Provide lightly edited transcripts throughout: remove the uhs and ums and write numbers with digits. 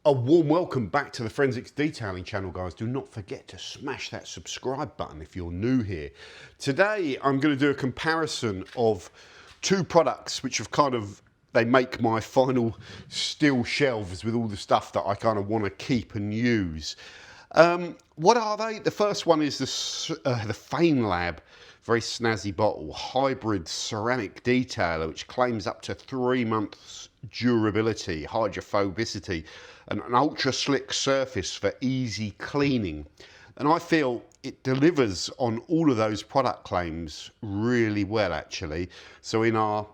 A warm welcome back to the Forensics Detailing channel, guys. Do not forget to smash that subscribe button if you're new here. Today I'm going to do a comparison of two products which have they make my final steel shelves with all the stuff that I kind of want to keep and use. What are they? The first one is the Feynlab, very snazzy bottle, hybrid ceramic detailer, which claims up to 3 months durability, hydrophobicity, and an ultra slick surface for easy cleaning. And I feel it delivers on all of those product claims really well, actually. So in our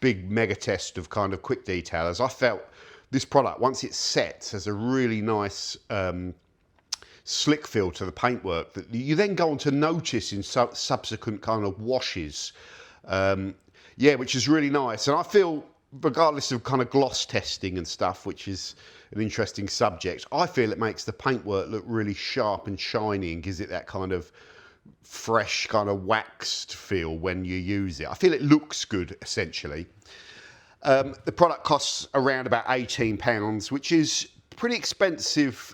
big mega test of kind of quick detailers, I felt this product, once it sets, has a really nice slick feel to the paintwork that you then go on to notice in subsequent kind of washes. Yeah, which is really nice. And I feel, regardless of kind of gloss testing and stuff, which is an interesting subject, I feel it makes the paintwork look really sharp and shiny and gives it that kind of fresh, kind of waxed feel when you use it. I feel it looks good, essentially. The product costs around about £18, which is pretty expensive.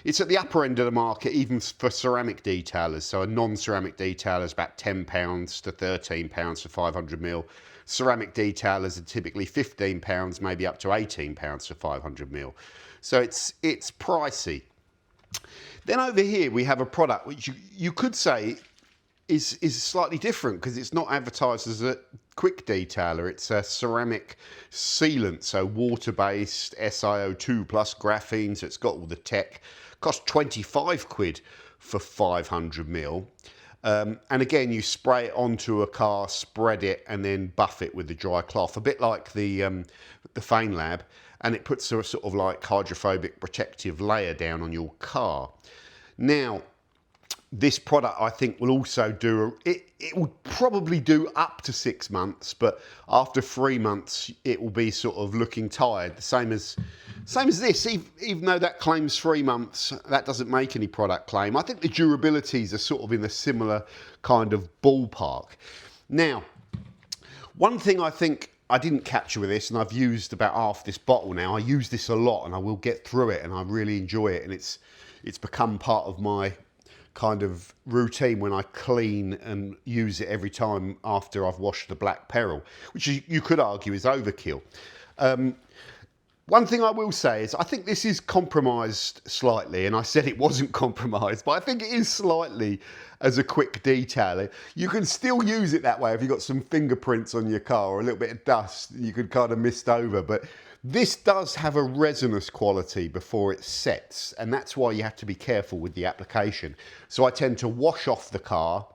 It's at the upper end of the market, even for ceramic detailers. So a non-ceramic detailer is about £10 to £13 for 500ml. Ceramic detailers are typically £15, maybe up to £18 for 500ml. So it's pricey. Then over here we have a product which you could say is slightly different, because it's not advertised as a quick detailer. It's a ceramic sealant, so water-based, SiO2 plus graphene, so it's got all the tech. Costs 25 quid for 500ml. And again, you spray it onto a car, spread it, and then buff it with the dry cloth, a bit like the Feynlab, and it puts a sort of like hydrophobic protective layer down on your car. Now, this product, I think, will also do, it will probably do up to 6 months, but after 3 months, it will be sort of looking tired. The same as this, even though that claims 3 months, that doesn't make any product claim. I think the durabilities are sort of in a similar kind of ballpark. Now, one thing I think I didn't capture with this, and I've used about half this bottle now. I use this a lot, and I will get through it, and I really enjoy it, and it's become part of my kind of routine when I clean and use it every time after I've washed the black peril, which you could argue is overkill. One thing I will say is I think this is compromised slightly, and I said it wasn't compromised, but I think it is slightly as a quick detailer. You can still use it that way if you've got some fingerprints on your car or a little bit of dust you could kind of mist over, but this does have a resinous quality before it sets, and that's why you have to be careful with the application. So I tend to wash off the car,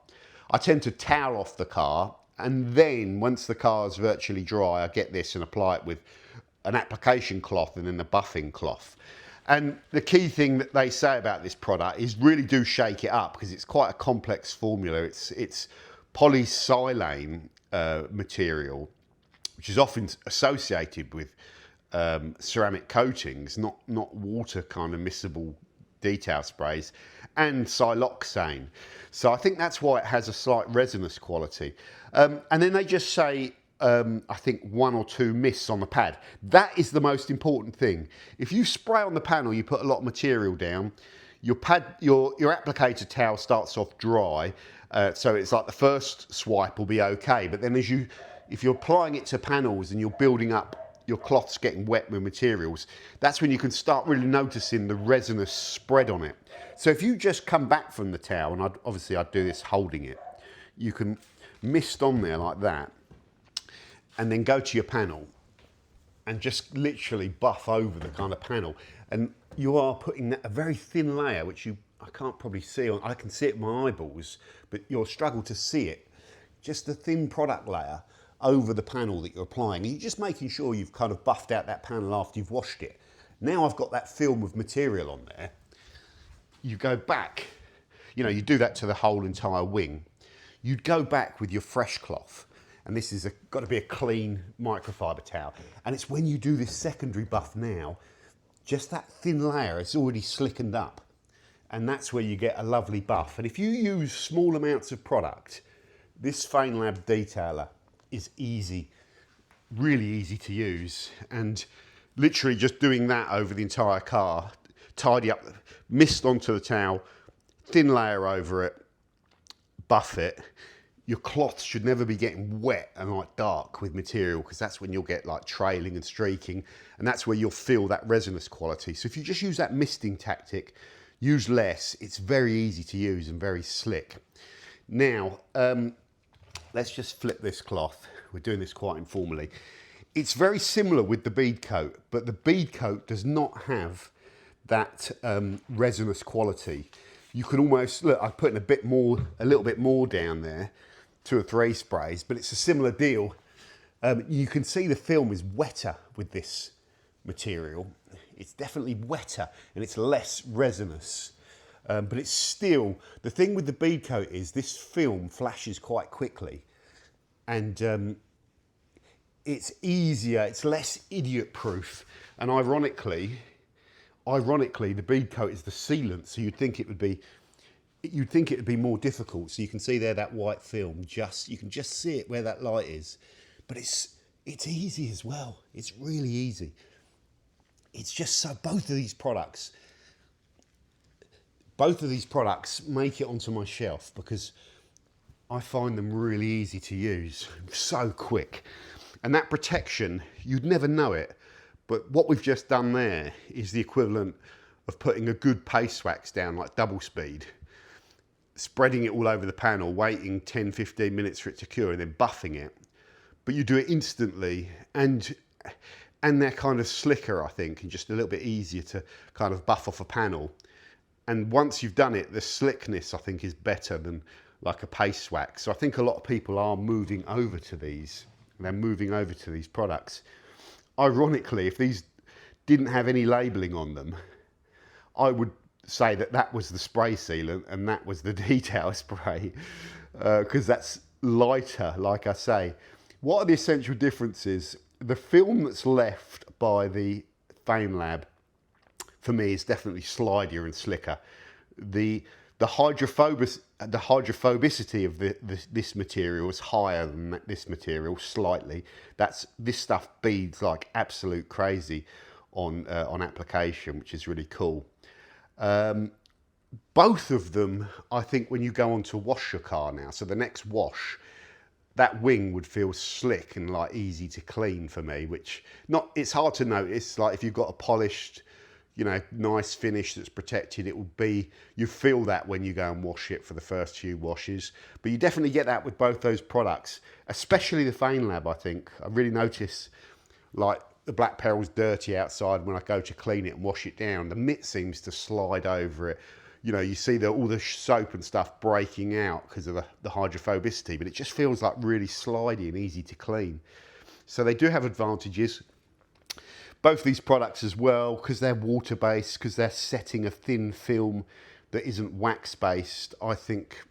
I tend to towel off the car, and then once the car is virtually dry, I get this and apply it with an application cloth and then a buffing cloth. And the key thing that they say about this product is really do shake it up, because it's quite a complex formula. It's polysilane material, which is often associated with ceramic coatings, not water kind of miscible detail sprays, and siloxane. So I think that's why it has a slight resinous quality. And then they just say, I think 1 or 2 mists on the pad. That is the most important thing. If you spray on the panel, you put a lot of material down, your applicator towel starts off dry, so it's like the first swipe will be okay, but then if you're applying it to panels and you're building up, your cloth's getting wet with materials, that's when you can start really noticing the resinous spread on it. So if you just come back from the towel, and I'd do this holding it, you can mist on there like that, and then go to your panel and just literally buff over the kind of panel. And you are putting a very thin layer, which I can't probably see, I can see it with my eyeballs, but you'll struggle to see it. Just a thin product layer over the panel that you're applying. And you're just making sure you've kind of buffed out that panel after you've washed it. Now I've got that film of material on there. You go back, you do that to the whole entire wing. You'd go back with your fresh cloth, and this is got to be a clean microfiber towel. And it's when you do this secondary buff now, just that thin layer is already slickened up. And that's where you get a lovely buff. And if you use small amounts of product, this Feynlab detailer is easy, really easy to use. And literally just doing that over the entire car, tidy up, mist onto the towel, thin layer over it, buff it. Your cloth should never be getting wet and like dark with material, because that's when you'll get like trailing and streaking, and that's where you'll feel that resinous quality. So if you just use that misting tactic, use less, it's very easy to use and very slick. Now, let's just flip this cloth. We're doing this quite informally. It's very similar with the bead coat, but the bead coat does not have that resinous quality. You can almost, look, I'm putting a little bit more down there, 2 or 3 sprays, but it's a similar deal. You can see the film is wetter with this material. It's definitely wetter and it's less resinous. But it's still, the thing with the bead coat is this film flashes quite quickly, and it's easier, it's less idiot proof. And ironically, the bead coat is the sealant, so you'd think it would be more difficult. So you can see there that white film, you can just see it where that light is, but it's easy as well. It's really easy. It's just so both of these products make it onto my shelf because I find them really easy to use, so quick. And that protection, you'd never know it, but what we've just done there is the equivalent of putting a good paste wax down, like double speed, spreading it all over the panel, waiting 10, 15 minutes for it to cure, and then buffing it. But you do it instantly, and they're kind of slicker, I think, and just a little bit easier to kind of buff off a panel. And once you've done it, the slickness, I think, is better than like a paste wax. So I think a lot of people are moving over to these. They're moving over to these products. Ironically, if these didn't have any labelling on them, I would say that was the spray sealant and that was the detail spray, because that's lighter, like I say. What are the essential differences? The film that's left by the Feynlab, for me, is definitely slidier and slicker. The hydrophobicity of this material is higher than this material slightly. This stuff beads like absolute crazy on application, which is really cool. Both of them, I think, when you go on to wash your car now, so the next wash, that wing would feel slick and like easy to clean for me, it's hard to notice. Like if you've got a polished, nice finish that's protected, you feel that when you go and wash it for the first few washes. But you definitely get that with both those products, especially the Feynlab, I think. I really notice, like, the black pearl's dirty outside when I go to clean it and wash it down. The mitt seems to slide over it. You see all the soap and stuff breaking out because of the hydrophobicity, but it just feels like really slidey and easy to clean. So they do have advantages. Both these products as well, because they're water-based, because they're setting a thin film that isn't wax-based, I think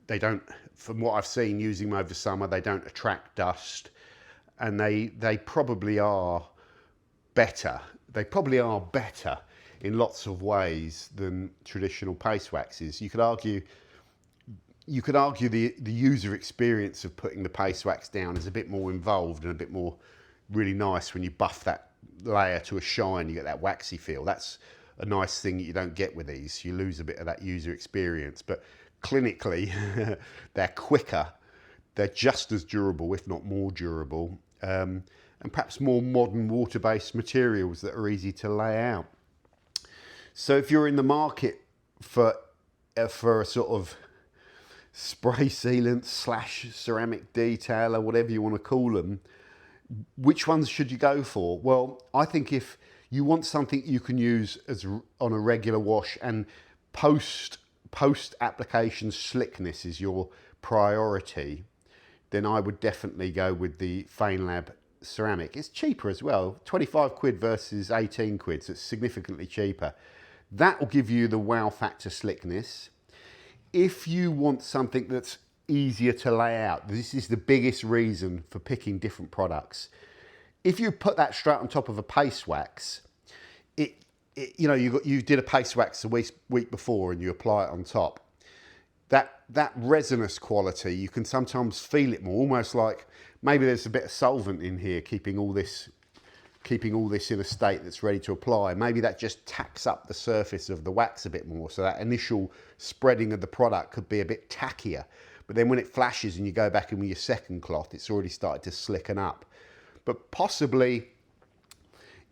they don't, from what I've seen using them over summer, they don't attract dust, and they probably are better. They probably are better in lots of ways than traditional paste waxes. You could argue the user experience of putting the paste wax down is a bit more involved and a bit more really nice when you buff that layer to a shine. You get that waxy feel. That's a nice thing that you don't get with these. You lose a bit of that user experience, but clinically they're quicker, they're just as durable, if not more durable, and perhaps more modern water-based materials that are easy to lay out. So if you're in the market for a sort of spray sealant / ceramic detailer, whatever you want to call them, which ones should you go for? Well, I think if you want something you can use on a regular wash, and post application slickness is your priority, then I would definitely go with the Feynlab ceramic. It's cheaper as well, 25 quid versus 18 quid, so it's significantly cheaper. That will give you the wow factor slickness. If you want something that's easier to lay out, this is the biggest reason for picking different products. If you put that straight on top of a paste wax, you did a paste wax a week before and you apply it on top, that resinous quality, you can sometimes feel it more, almost like maybe there's a bit of solvent in here keeping all this keeping all this in a state that's ready to apply. Maybe that just tacks up the surface of the wax a bit more, so that initial spreading of the product could be a bit tackier. But then when it flashes and you go back in with your second cloth, it's already started to slicken up. But possibly,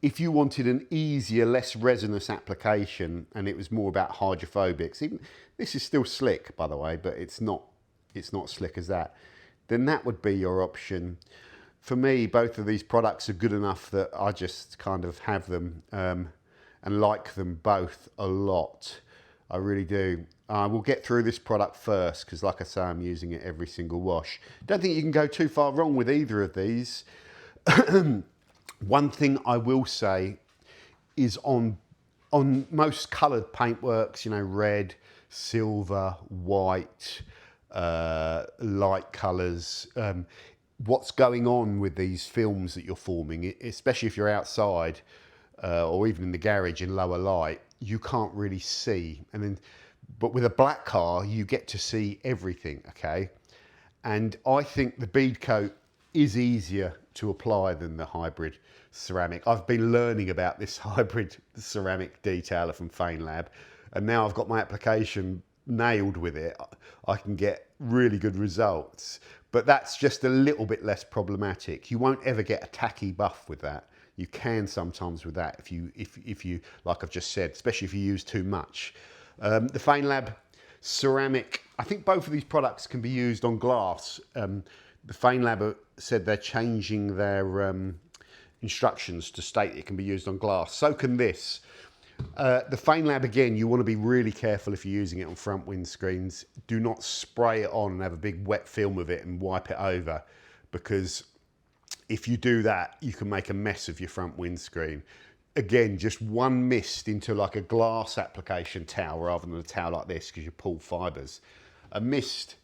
if you wanted an easier, less resinous application, and it was more about hydrophobics, even this is still slick, by the way, but it's not slick as that, then that would be your option. For me, both of these products are good enough that I just kind of have them and like them both a lot. I really do. We'll get through this product first because, like I say, I'm using it every single wash. Don't think you can go too far wrong with either of these. One thing I will say is on most coloured paintworks, you know, red, silver, white, light colours, what's going on with these films that you're forming, especially if you're outside or even in the garage in lower light, you can't really see. But with a black car, you get to see everything, okay? And I think the bead coat is easier to apply than the hybrid ceramic. I've been learning about this hybrid ceramic detailer from Feynlab, and now I've got my application nailed with it. I can get really good results, but that's just a little bit less problematic. You won't ever get a tacky buff with that. You can sometimes with that if you like I've just said, especially if you use too much. The Feynlab ceramic, I think both of these products can be used on glass. The Feynlab said they're changing their instructions to state it can be used on glass. So can this. The Feynlab, again, you want to be really careful if you're using it on front windscreens. Do not spray it on and have a big wet film of it and wipe it over, because if you do that, you can make a mess of your front windscreen. Again, just one mist into like a glass application towel rather than a towel like this, because you pull fibres. A mist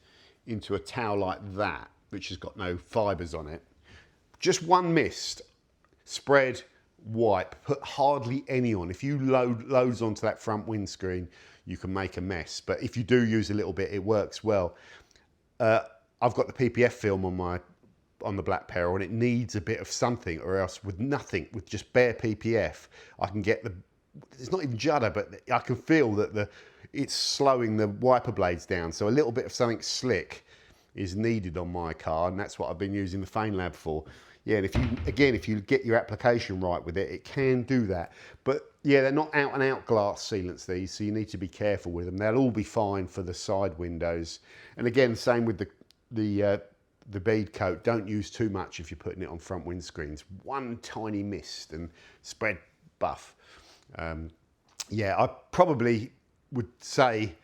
into a towel like that, which has got no fibres on it. Just one mist, spread, wipe, put hardly any on. If you load loads onto that front windscreen, you can make a mess. But if you do use a little bit, it works well. I've got the PPF film on the Black Peril, and it needs a bit of something, or else with nothing, with just bare PPF, I can get it's not even judder, but I can feel that it's slowing the wiper blades down. So a little bit of something slick is needed on my car, and that's what I've been using the Feynlab for. Yeah, and if you get your application right with it, it can do that. But yeah, they're not out and out glass sealants, these, so you need to be careful with them. They'll all be fine for the side windows. And again, same with the bead coat. Don't use too much if you're putting it on front windscreens. One tiny mist and spread buff. Yeah, I probably would say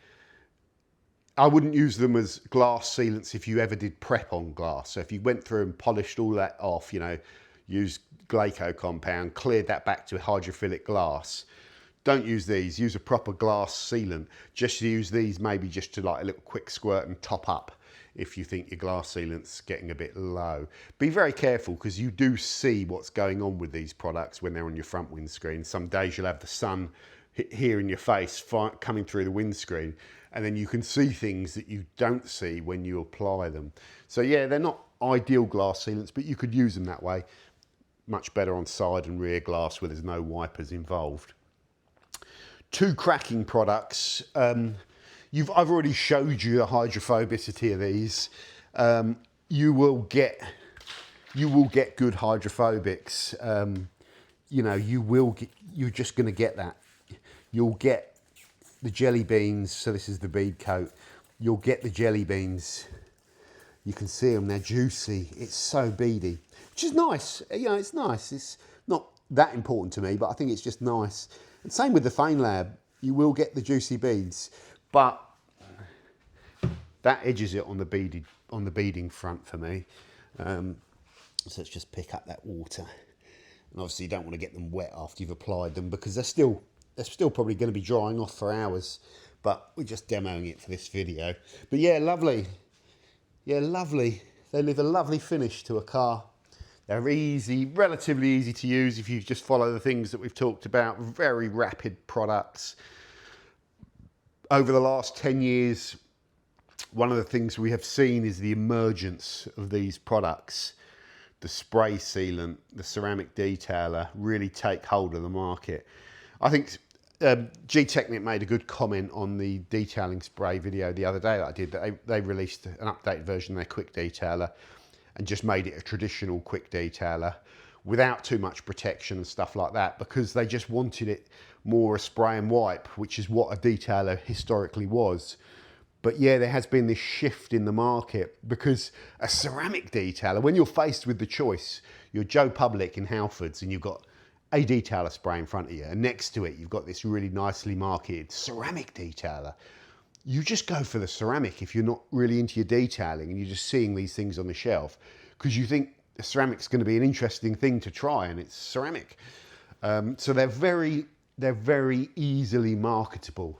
I wouldn't use them as glass sealants if you ever did prep on glass. So if you went through and polished all that off, you know, used Glaco compound, cleared that back to hydrophilic glass, don't use these. Use a proper glass sealant. Just use these maybe just to like a little quick squirt and top up if you think your glass sealant's getting a bit low. Be very careful, because you do see what's going on with these products when they're on your front windscreen. Some days you'll have the sun here in your face coming through the windscreen, and then you can see things that you don't see when you apply them. So yeah, they're not ideal glass sealants, but you could use them that way. Much better on side and rear glass where there's no wipers involved. Two cracking products. I've already showed you the hydrophobicity of these. You will get good hydrophobics. You know, you're just going to get that. You'll get the jelly beans. So this is the bead coat. You'll get the jelly beans. You can see them, they're juicy. It's so beady, which is nice. You know, it's nice. It's not that important to me, but I think it's just nice. And same with the Feynlab. You will get the juicy beads, but that edges it on the beading front for me. So let's just pick up that water. And obviously you don't want to get them wet after you've applied them, because they're still probably going to be drying off for hours, but we're just demoing it for this video. But yeah, lovely. Yeah, lovely. They leave a lovely finish to a car. They're easy, relatively easy to use if you just follow the things that we've talked about. Very rapid products. Over the last 10 years, one of the things we have seen is the emergence of these products the spray sealant, the ceramic detailer really take hold of the market. I think G-Technic made a good comment on the detailing spray video the other day that I did, that they released an updated version of their quick detailer and just made it a traditional quick detailer without too much protection and stuff like that, because they just wanted it more a spray and wipe, which is what a detailer historically was. But yeah, there has been this shift in the market, because a ceramic detailer, when you're faced with the choice, you're Joe Public in Halfords and you've got a detailer spray in front of you, and next to it you've got this really nicely marketed ceramic detailer. You just go for the ceramic if you're not really into your detailing and you're just seeing these things on the shelf, because you think the ceramic's going to be an interesting thing to try, and it's ceramic. So they're very easily marketable.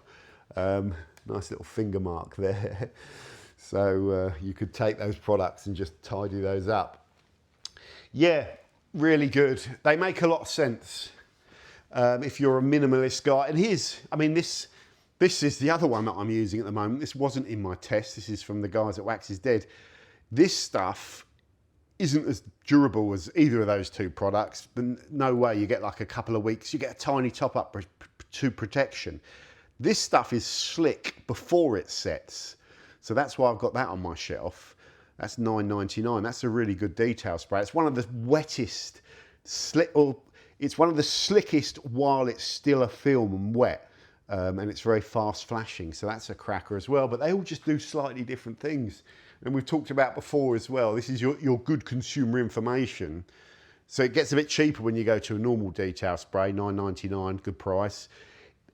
Nice little finger mark there. So you could take those products and just tidy those up. Yeah, really good. They make a lot of sense if you're a minimalist guy. And here's, I mean, this is the other one that I'm using at the moment. This wasn't in my test. This is from the guys at Wax is Dead. This stuff isn't as durable as either of those two products, but no way. You get like a couple of weeks. You get a tiny top up to protection. This stuff is slick before it sets. So that's why I've got that on my shelf. That's $9.99. That's a really good detail spray. It's one of the wettest, it's one of the slickest while it's still a film and wet. And it's very fast flashing. So that's a cracker as well. But they all just do slightly different things. And we've talked about before as well, this is your good consumer information. So it gets a bit cheaper when you go to a normal detail spray, $9.99, good price.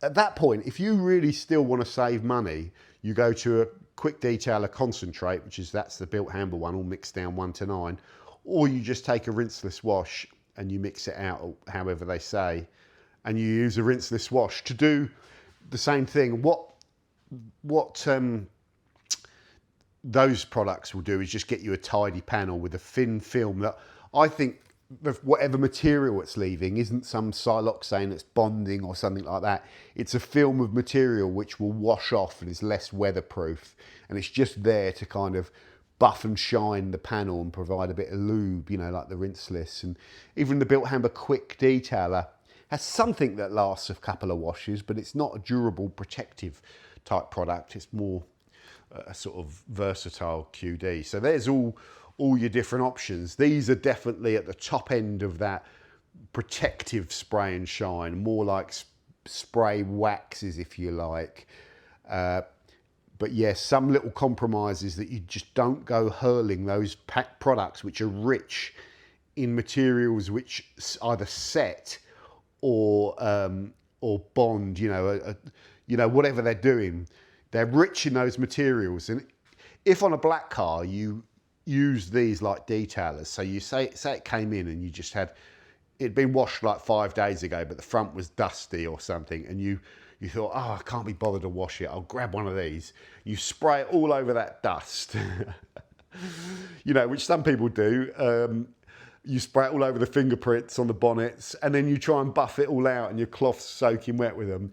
At that point, if you really still want to save money, you go to a quick detailer concentrate, that's the Built Hamber one, all mixed down 1:9, or you just take a rinseless wash and you mix it out however they say, and you use a rinseless wash to do the same thing. What those products will do is just get you a tidy panel with a thin film that I think whatever material it's leaving isn't some siloxane that's bonding or something like that. It's a film of material which will wash off and is less weatherproof, and it's just there to kind of buff and shine the panel and provide a bit of lube, you know, like the rinseless. And even the Built Hamber quick detailer has something that lasts a couple of washes, but it's not a durable protective type product. It's more a sort of versatile QD. So there's all your different options. These are definitely at the top end of that protective spray and shine, more like spray waxes, if you like. But yes, some little compromises that you just don't go hurling those products which are rich in materials which either set or bond, you know, whatever they're doing. They're rich in those materials. And if on a black car you use these like detailers, so you say it came in and you just had, it'd been washed like 5 days ago, but the front was dusty or something, and you thought, oh, I can't be bothered to wash it, I'll grab one of these. You spray it all over that dust, you know, which some people do. You spray it all over the fingerprints on the bonnets, and then you try and buff it all out and your cloth's soaking wet with them.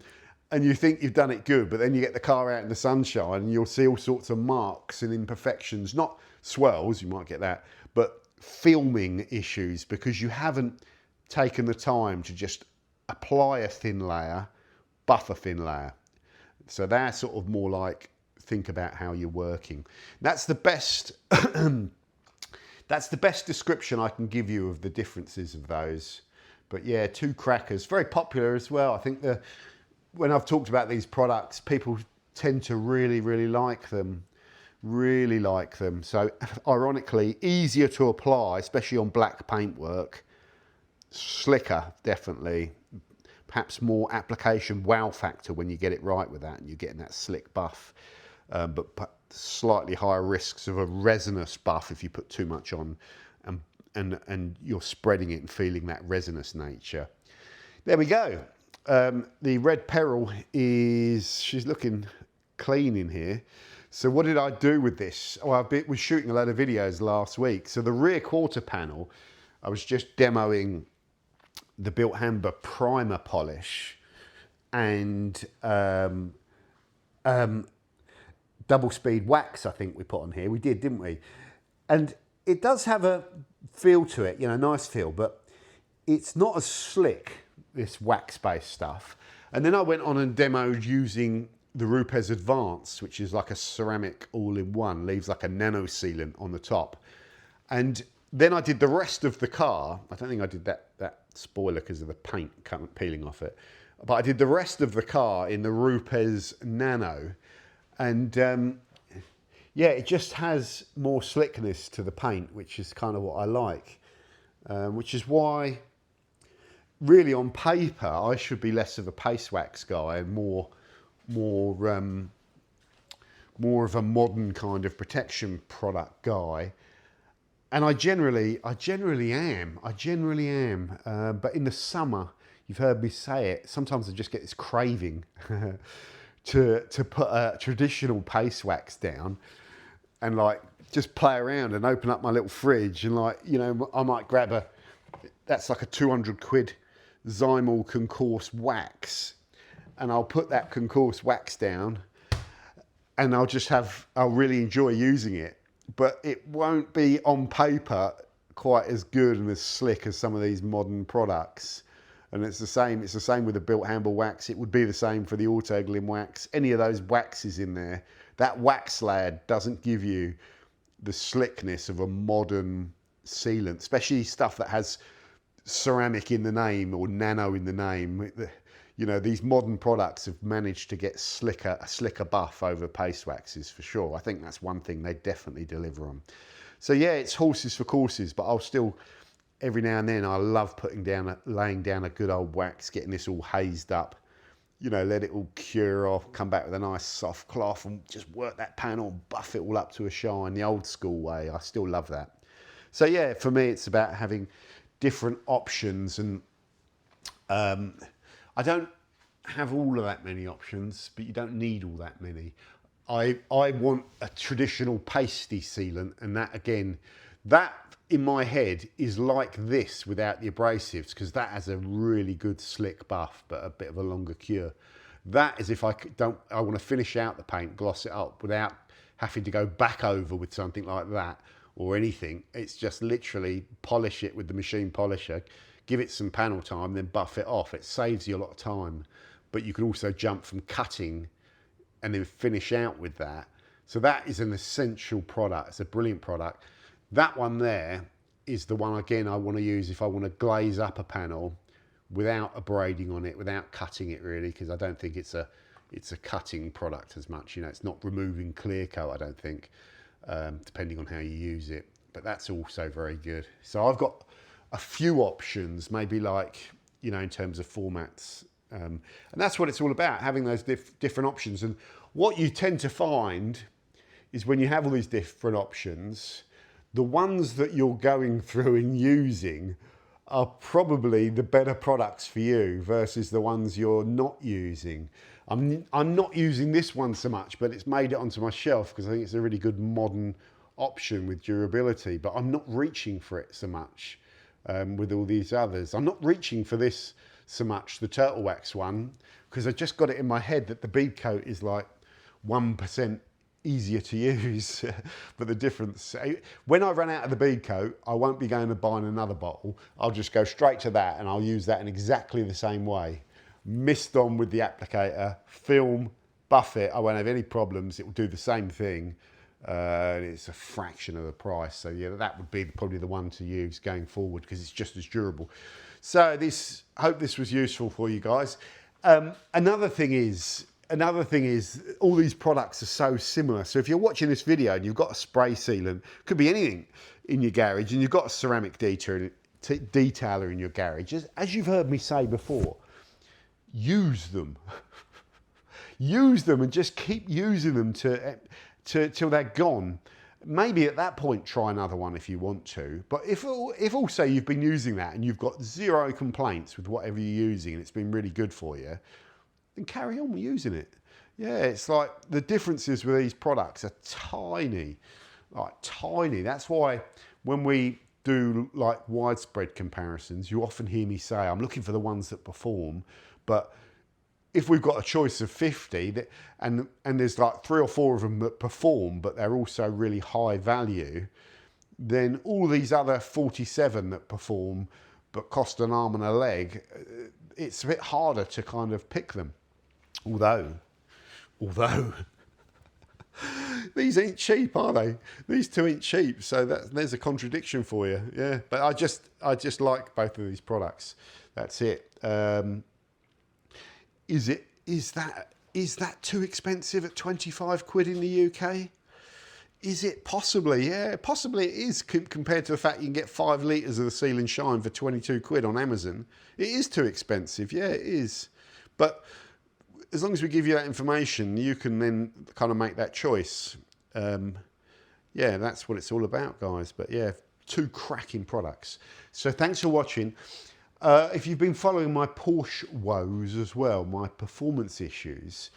And you think you've done it good, but then you get the car out in the sunshine and you'll see all sorts of marks and imperfections, not swirls, you might get that, but filming issues, because you haven't taken the time to just apply a thin layer, buff a thin layer. So they're sort of more like, think about how you're working. That's the best, that's the best description I can give you of the differences of those. But yeah, two crackers, very popular as well. I think when I've talked about these products, people tend to really, really like them. Really like them. So ironically, easier to apply, especially on black paintwork. Slicker, definitely. Perhaps more application wow factor when you get it right with that and you're getting that slick buff. But slightly higher risks of a resinous buff if you put too much on and you're spreading it and feeling that resinous nature. There we go. The Red Peril she's looking clean in here. So what did I do with this? Well, I was shooting a load of videos last week. So the rear quarter panel, I was just demoing the Built Hamber primer polish and double speed wax, I think we put on here. We did, didn't we? And it does have feel to it, you know, nice feel, but it's not as slick, this wax-based stuff. And then I went on and demoed using the Rupes Advance, which is like a ceramic all-in-one, leaves like a nano sealant on the top. And then I did the rest of the car. I don't think I did that spoiler because of the paint peeling off it. But I did the rest of the car in the Rupes Nano. And yeah, it just has more slickness to the paint, which is kind of what I like. Which is why, really on paper, I should be less of a paste wax guy and more of a modern kind of protection product guy. And I generally am. But in the summer, you've heard me say it, sometimes I just get this craving to put a traditional paste wax down and like just play around and open up my little fridge and like, you know, I might grab that's like a 200 quid Zymol concourse wax, and I'll put that concourse wax down and I'll really enjoy using it. But it won't be on paper quite as good and as slick as some of these modern products. And it's the same with the built handle wax. It would be the same for the Autoglym wax. Any of those waxes in there, that wax layer doesn't give you the slickness of a modern sealant, especially stuff that has ceramic in the name or nano in the name. You know, these modern products have managed to get a slicker buff over paste waxes for sure. I think that's one thing they definitely deliver on. So yeah, it's horses for courses, but I'll still, every now and then, I love laying down a good old wax, getting this all hazed up, you know, let it all cure off, come back with a nice soft cloth and just work that panel, buff it all up to a shine, the old school way. I still love that. So yeah, for me, it's about having different options, and I don't have all of that many options, but you don't need all that many. I want a traditional pasty sealant, and that again, that in my head is like this without the abrasives, because that has a really good slick buff, but a bit of a longer cure. That is if I want to finish out the paint, gloss it up without having to go back over with something like that or anything. It's just literally polish it with the machine polisher, give it some panel time, then buff it off. It saves you a lot of time, but you can also jump from cutting and then finish out with that. So that is an essential product. It's a brilliant product. That one there is the one, again, I want to use if I want to glaze up a panel without abrading on it, without cutting it really, because I don't think it's a cutting product as much. You know, it's not removing clear coat, I don't think, depending on how you use it. But that's also very good. So I've got a few options, maybe like, you know, in terms of formats. And that's what it's all about, having those different options. And what you tend to find is when you have all these different options, the ones that you're going through and using are probably the better products for you versus the ones you're not using. I'm not using this one so much, but it's made it onto my shelf because I think it's a really good modern option with durability, but I'm not reaching for it so much with all these others. I'm not reaching for this so much, the turtle wax one, because I just got it in my head that the bead coat is like 1% easier to use. But the difference, when I run out of the bead coat, I won't be going to buying another bottle. I'll just go straight to that and I'll use that in exactly the same way. Mist on with the applicator, film, buff it. I won't have any problems. It will do the same thing. It's a fraction of the price. So yeah, that would be probably the one to use going forward because it's just as durable. So I hope this was useful for you guys. Another thing is all these products are so similar. So if you're watching this video and you've got a spray sealant, could be anything in your garage, and you've got a ceramic detailer in your garage, as you've heard me say before, use them. Use them and just keep using them till they're gone. Maybe at that point try another one if you want to, but if also you've been using that and you've got zero complaints with whatever you're using and it's been really good for you, then carry on using it. Yeah, it's like the differences with these products are tiny, like tiny. That's why when we do like widespread comparisons, you often hear me say I'm looking for the ones that perform, but if we've got a choice of 50 and there's like 3 or 4 of them that perform, but they're also really high value, then all these other 47 that perform but cost an arm and a leg, it's a bit harder to kind of pick them. Although these ain't cheap, are they? These two ain't cheap, so there's a contradiction for you. Yeah, but I just like both of these products. That's it. Is that too expensive at 25 quid in the UK? Is it? Possibly, yeah. Possibly it is, compared to the fact you can get 5 litres of the Seal and Shine for 22 quid on Amazon. It is too expensive, yeah, it is. But as long as we give you that information, you can then kind of make that choice. Yeah, that's what it's all about, guys. But yeah, 2 cracking products. So thanks for watching. If you've been following my Porsche woes as well, my performance issues,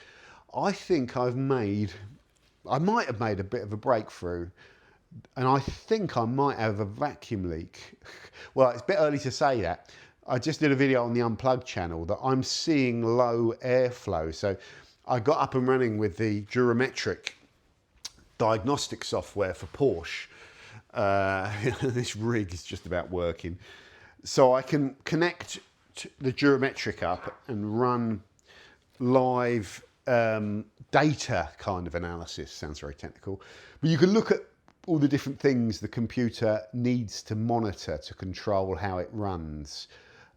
I think I might have made a bit of a breakthrough, and I think I might have a vacuum leak. Well, it's a bit early to say that. I just did a video on the Unplugged channel that I'm seeing low airflow. So I got up and running with the Durometric diagnostic software for Porsche. This rig is just about working. So I can connect the Durometric up and run live data kind of analysis. Sounds very technical, but you can look at all the different things the computer needs to monitor to control how it runs.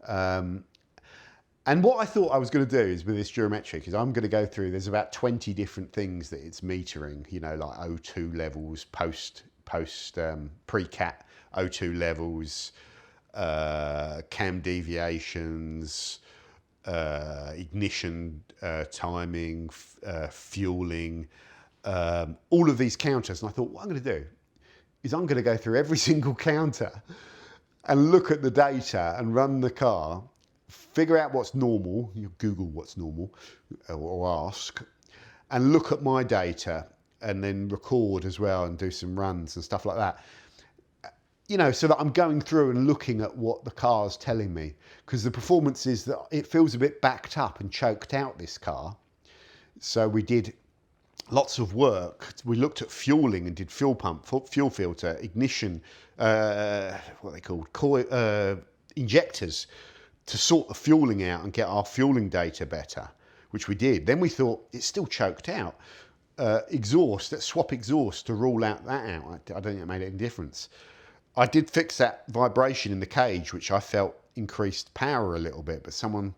And what I thought I was going to do is with this Durometric is I'm going to go through, there's about 20 different things that it's metering, you know, like O2 levels, pre-cat O2 levels, cam deviations, ignition timing, fueling, all of these counters. And I thought, what I'm going to do is I'm going to go through every single counter and look at the data and run the car, figure out what's normal, you Google what's normal, or ask, and look at my data and then record as well and do some runs and stuff like that. You know, so that I'm going through and looking at what the car's telling me, because the performance is that it feels a bit backed up and choked out, this car. So we did lots of work. We looked at fueling and did fuel pump, fuel filter, ignition, what are they called, injectors, to sort the fueling out and get our fueling data better, which we did. Then we thought it's still choked out. Exhaust, let's swap exhaust to rule that out. I don't think it made any difference. I did fix that vibration in the cage, which I felt increased power a little bit, but someone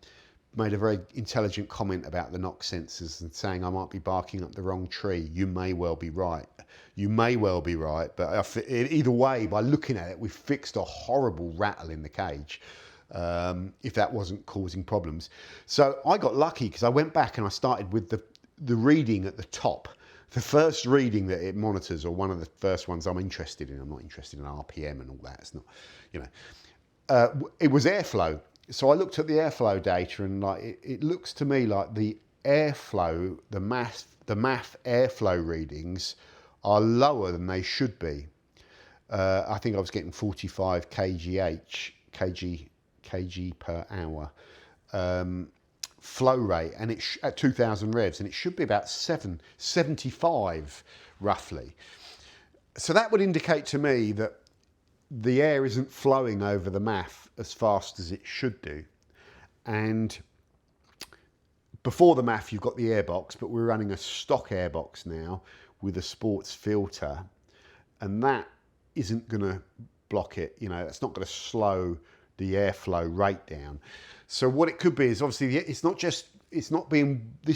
made a very intelligent comment about the knock sensors and saying I might be barking up the wrong tree. You may well be right. You may well be right, but either way, by looking at it, we fixed a horrible rattle in the cage, if that wasn't causing problems. So I got lucky because I went back and I started with the reading at the top. The first reading that it monitors, or one of the first ones I'm interested in. I'm not interested in RPM and all that. It's not, you know, it was airflow. So I looked at the airflow data, and like it looks to me like the airflow, the MAF airflow readings are lower than they should be. I think I was getting 45 kg per hour. Flow rate, and it's at 2000 revs, and it should be about 75 roughly. So that would indicate to me that the air isn't flowing over the MAF as fast as it should do. And before the MAF you've got the airbox, but we're running a stock airbox now with a sports filter, and that isn't going to block it. You know, it's not going to slow the airflow rate down. So what it could be is, obviously this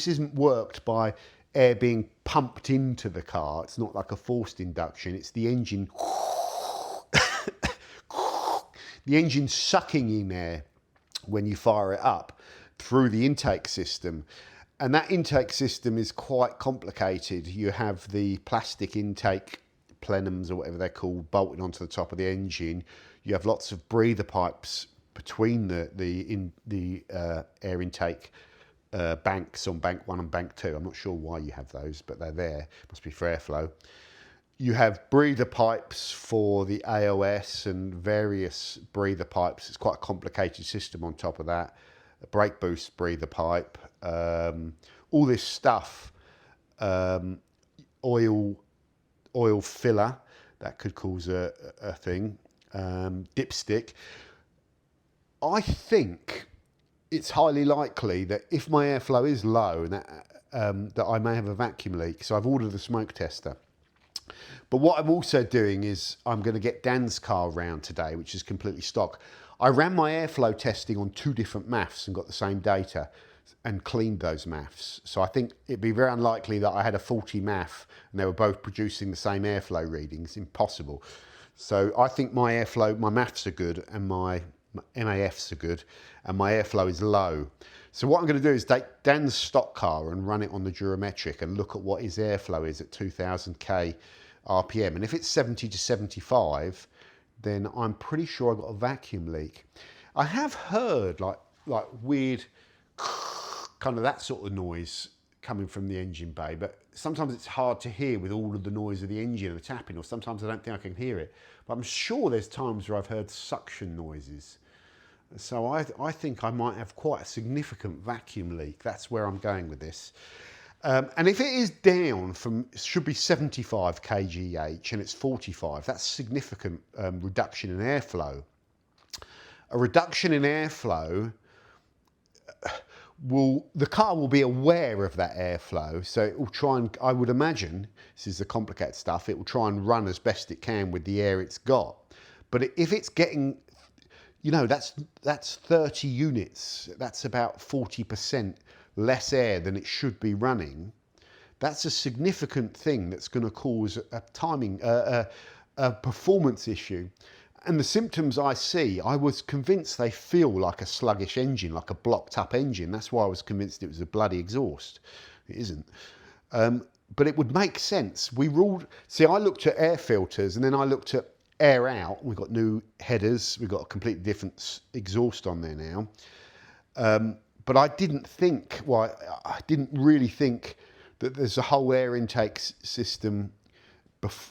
isn't worked by air being pumped into the car. It's not like a forced induction. It's the engine, the engine sucking in air when you fire it up through the intake system. And that intake system is quite complicated. You have the plastic intake plenums, or whatever they're called, bolted onto the top of the engine. You have lots of breather pipes between the air intake banks on bank 1 and bank 2. I'm not sure why you have those, but they're there. Must be for airflow. You have breather pipes for the AOS and various breather pipes. It's quite a complicated system on top of that. A brake boost breather pipe, all this stuff, oil filler. that could cause a thing. Dipstick. I think it's highly likely that if my airflow is low, and that I may have a vacuum leak. So I've ordered the smoke tester. But what I'm also doing is I'm going to get Dan's car round today, which is completely stock. I ran my airflow testing on 2 different MAFs and got the same data and cleaned those MAFs. So I think it'd be very unlikely that I had a faulty MAF and they were both producing the same airflow readings. Impossible. So I think my airflow, my MAFs are good and my MAFs are good and my airflow is low. So what I'm going to do is take Dan's stock car and run it on the durometric and look at what his airflow is at 2000k RPM. And if it's 70 to 75, then I'm pretty sure I've got a vacuum leak. I have heard like weird kind of that sort of noise coming from the engine bay, but sometimes it's hard to hear with all of the noise of the engine and the tapping, or sometimes I don't think I can hear it. But I'm sure there's times where I've heard suction noises. So I think I might have quite a significant vacuum leak. That's where I'm going with this. And if it is down from, it should be 75 kgh and it's 45, that's significant reduction in airflow. A reduction in airflow the car will be aware of that airflow, so it will try and, I would imagine, this is the complicated stuff, it will try and run as best it can with the air it's got. But if it's getting, you know, that's 30 units, that's about 40% less air than it should be running. That's a significant thing that's going to cause a performance issue. And the symptoms I see, I was convinced they feel like a sluggish engine, like a blocked up engine. That's why I was convinced it was a bloody exhaust. It isn't. But it would make sense. We ruled, see, I looked at air filters and then I looked at air out. We've got new headers. We've got a completely different exhaust on there now. But I didn't think, well, I didn't really think that there's a whole air intake system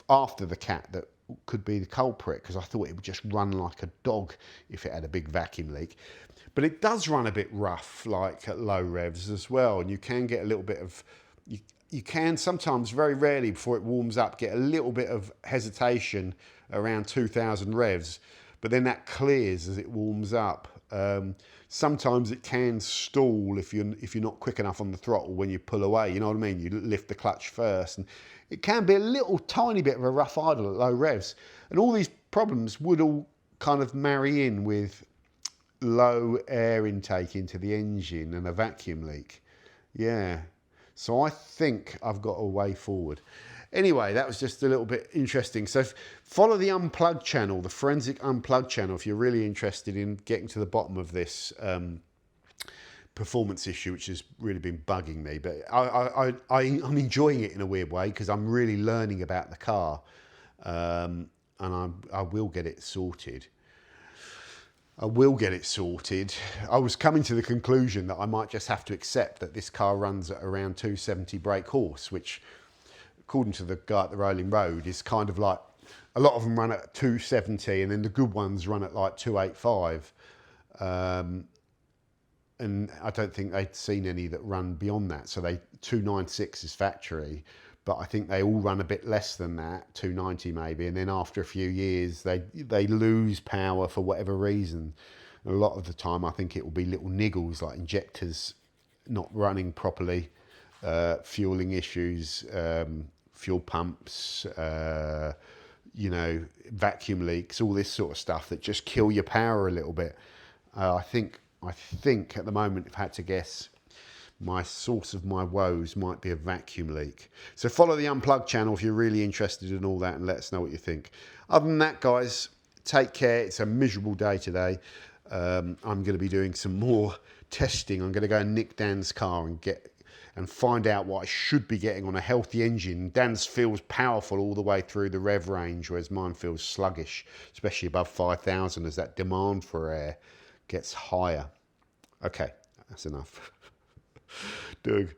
after the cat that could be the culprit, because I thought it would just run like a dog if it had a big vacuum leak. But it does run a bit rough, like at low revs as well, and you can get a little bit of, you can sometimes, very rarely before it warms up, get a little bit of hesitation around 2000 revs, but then that clears as it warms up. Sometimes it can stall if you're not quick enough on the throttle when you pull away, you know what I mean? You lift the clutch first, and it can be a little tiny bit of a rough idle at low revs. And all these problems would all kind of marry in with low air intake into the engine and a vacuum leak. Yeah, so I think I've got a way forward. Anyway, that was just a little bit interesting. So follow the Unplugged channel, the Forensic Unplugged channel, if you're really interested in getting to the bottom of this performance issue, which has really been bugging me. But I'm enjoying it in a weird way because I'm really learning about the car, and I will get it sorted. I will get it sorted. I was coming to the conclusion that I might just have to accept that this car runs at around 270 brake horse, which, according to the guy at the Rolling Road, is kind of like, a lot of them run at 270 and then the good ones run at like 285. And I don't think they'd seen any that run beyond that. So 296 is factory, but I think they all run a bit less than that, 290 maybe. And then after a few years, they lose power for whatever reason. And a lot of the time, I think it will be little niggles like injectors not running properly, fueling issues, fuel pumps, you know, vacuum leaks, all this sort of stuff that just kill your power a little bit. I think at the moment, if I had to guess, my source of my woes might be a vacuum leak. So follow the Unplugged channel if you're really interested in all that and let us know what you think. Other than that, guys, take care. It's a miserable day today. I'm going to be doing some more testing. I'm going to go and nick Dan's car and find out what I should be getting on a healthy engine. Dan's feels powerful all the way through the rev range, whereas mine feels sluggish, especially above 5,000 as that demand for air gets higher. Okay, that's enough. Doug.